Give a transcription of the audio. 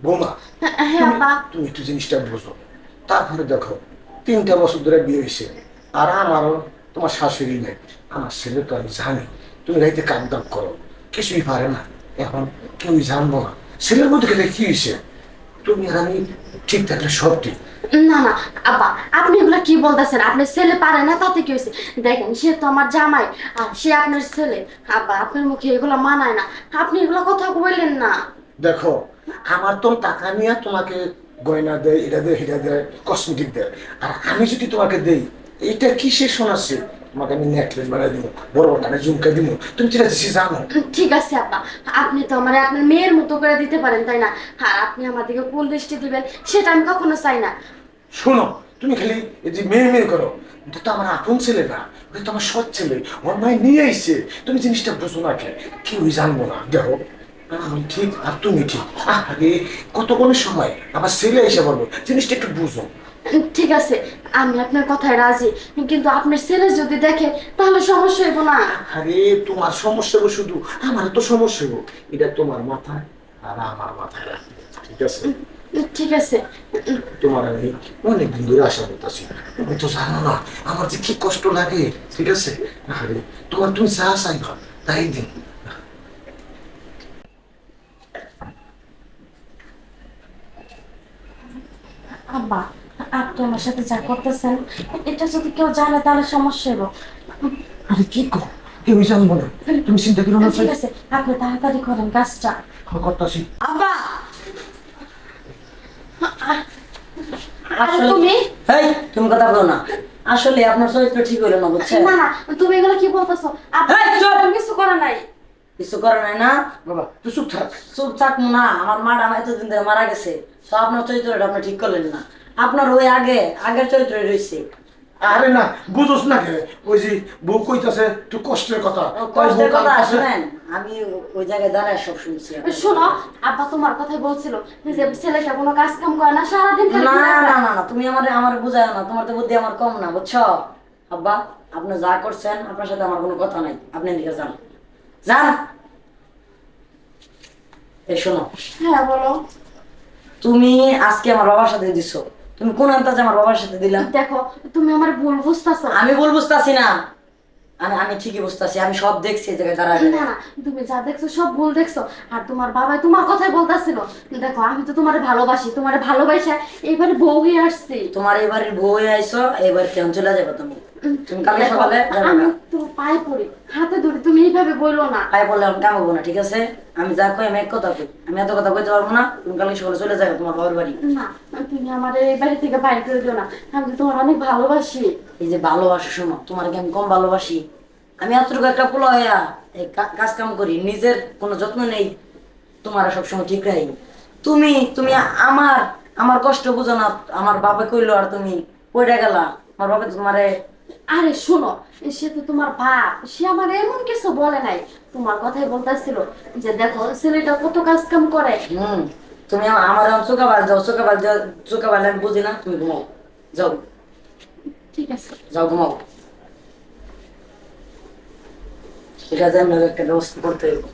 বৌমা, হ্যাঁ আব্বা। তুমি একটু জিনিসটা বুঝো। তারপরে দেখো 3টা বছর ধরে বিয়ে হয়েছে, আর আমারও তোমার শাশুড়ি নেই। আমার ছেলে তো আমি জানি তুমি রাইতে কাম দাম করো, কিছুই পারে না। এখন কেউই জানবো না ছেলের মধ্যে গেলে কি হয়েছে। তুমি আর আমি ঠিক থাকলে সব ঠিক। না না আব্বা, আপনি এগুলা কি বলতেছেন? আপনার ছেলে পারে না তাতে কি হয়েছে? দেখেন, সে তো আমার জামাই, আর সে আপনার ছেলে। আব্বা, আপনার মুখে এগুলা মানায় না, আপনি এগুলা কথা বললেন না। দেখো, আমার তো টাকা নিয়ে তোমাকে গয়না দেয়, এটা দেয়, এটা দেয়, কসমেটিক দেয়। আর আমি যদি তোমাকে দেই, এটা কিসের শোনাচ্ছে? তোমাকে আমি নেকলেস বানাই দিব, বড় বড় কানে ঝুমকা দিব, তুমি যেটা দিচ্ছি জানো। ঠিক আছে আব্বা, আপনি তো আমার আপনার মেয়ের মতো করে দিতে পারেন, তাই না? আর আপনি আমার দিকে কোন দৃষ্টি দিবেন সেটা আমি কখনো চাই না। শোনো, তুমি খালি এই যে মেয়ে মেয়ে করো, এটা তো আমার আপন ছেলে না, ওটা তো আমার সৎ ছেলে। ওর মায় নিয়ে আইছে, তুমি জিনিসটা বুঝো না কে, কেউই জানবো না। দেখো, আমি ঠিক আর তুমি ঠিক। আরে কত কোন সময় আমার ছেলে এসে বলবো, জিনিসটা একটু বুঝো। ঠিক আছে, আমি আপনার কথায় রাজি, কিন্তু আপনার ছেলে যদি দেখে তাহলে সমস্যা হইব না? আরে তোমার সমস্যা গো, শুধু আমার তো সমস্যা গো। এটা তোমার মাথায় আর আমার মাথায় রাখবে, ঠিক আছে? ঠিক আছে। তোমার আমি অনেকদিন ধরে আশা করতেছি, তুমি তো জানো না আমার যে কি কষ্ট লাগে, ঠিক আছে? আরে তোমার তুমি যা চাইবা তাই দিন। আব্বা, আপনি আমার সাথে যা করতেছেন এটা যদি কেউ জানে তাহলে সমস্যা হইব। আরে কি কর, কেউ জানবো না, তুমি চিন্তা করো না। ঠিক আছে, আপনি তাড়াতাড়ি করেন কাজটা। করতেছি। আব্বা আর তুমি? এই তুমি কথা বলো না, আসলে আপনার চরিত্র ঠিক হইলো না, বুঝছেন? না না, তুমি এগুলো কি বলতেছো? এই, চুপ! আমি কিছু করা নাই। কিছু করে নাই না? বাবা তুই চুপ থাক। চুপ থাকবো না, আমার মা আমার এতদিন ধরে মারা গেছে, তো আপনার চরিত্রটা আপনি ঠিক করলেন না। আপনার ওই আগের চরিত্রই রয়েছে। আরে না, বুঝোস না কে? ওই যে বউ কইতাছে একটু কষ্টের কথা, কষ্টের কথা শুনেন, আমি ওই জায়গায় দাঁড়ায় সব শুনছি। শোনো, আব্বা তোমার কথাই বলছিল যে ছেলেটা কোনো কাজ কাম করে না, সারাদিন খালি না ঘুরে না বেড়ায়। না না, তুমি আমার বুঝায় না, তোমার তো বুদ্ধি আমার কম না, বুঝছো? আব্বা, আপনি যা করছেন আপনার সাথে আমার কোনো কথা নাই, আপনি এদিকে যান, যান। এই শোনো, হ্যাঁ বলো। তুমি আজকে আমার বাবার সাথে দিছো, তুমি কোন আন্দাজে আমার বাবার সাথে দিলা? দেখো, তুমি আমার ভুল বুঝতেছো। আমি ভুল বুঝতাছি না, আমি ঠিকই বুঝতাছি, আমি সব দেখছি এই জায়গায় দাঁড়ায়। না না, তুমি যা দেখছো সব ভুল দেখছো। আর তোমার বাবা তোমার কথাই বলতাছিল। দেখো, আমি তো তোমারে ভালোবাসি, তোমারে ভালোবাসা এইবারে বউ হয়ে আসছি। তোমার এই বাড়ির বউ হয়ে আইছো, এবার কেমন চলে যাবে তুমি? তুমি কালকে দেখো, সকালে যাবে আমি না। তোমার পায়ে পড়ি, হাতে ধরি, তুমি এইভাবে বললো না। তাই বললে আমি কাম হবো না, ঠিক আছে? আমি যা কই আমি এক কথা কই, আমি এত কথা কইতে পারবো না। তুমি কালকে সকালে চলে যাবে তোমার বাবার বাড়ি। না, তুমি আমার এই বাড়ি থেকে বাইরে করে দিও না, আমি তো তোমার অনেক ভালোবাসি। এই যে ভালোবাসা, শোনো, তোমার কি আমি কম ভালোবাসি? আমি এতটুকু একটা পোলা হইয়া এই কাজ কাম করি, নিজের কোনো যত্ন নেই, তোমার সবসময় ঠিক রাখি। তুমি তুমি আমার আমার কষ্ট বুঝো না। আমার বাবা কইলো আর তুমি পড়ে গেলা। আমার বাবা তোমারে আরে শোনো, সে তো তোমার বাপ, সে আমার এমন কিছু বলে নাই। তোমার কথাই বলতেছিল যে দেখো ছেলেটা কত কাজ কাম করে। তুমি আমার চোখা যাও, চোখা বাল আমি বুঝি না, তুমি ঘুমাও, যাও ঠিক আছে। যাও ঘুমাও। এটা যেন একটা ব্যবস্থা করতে হইব।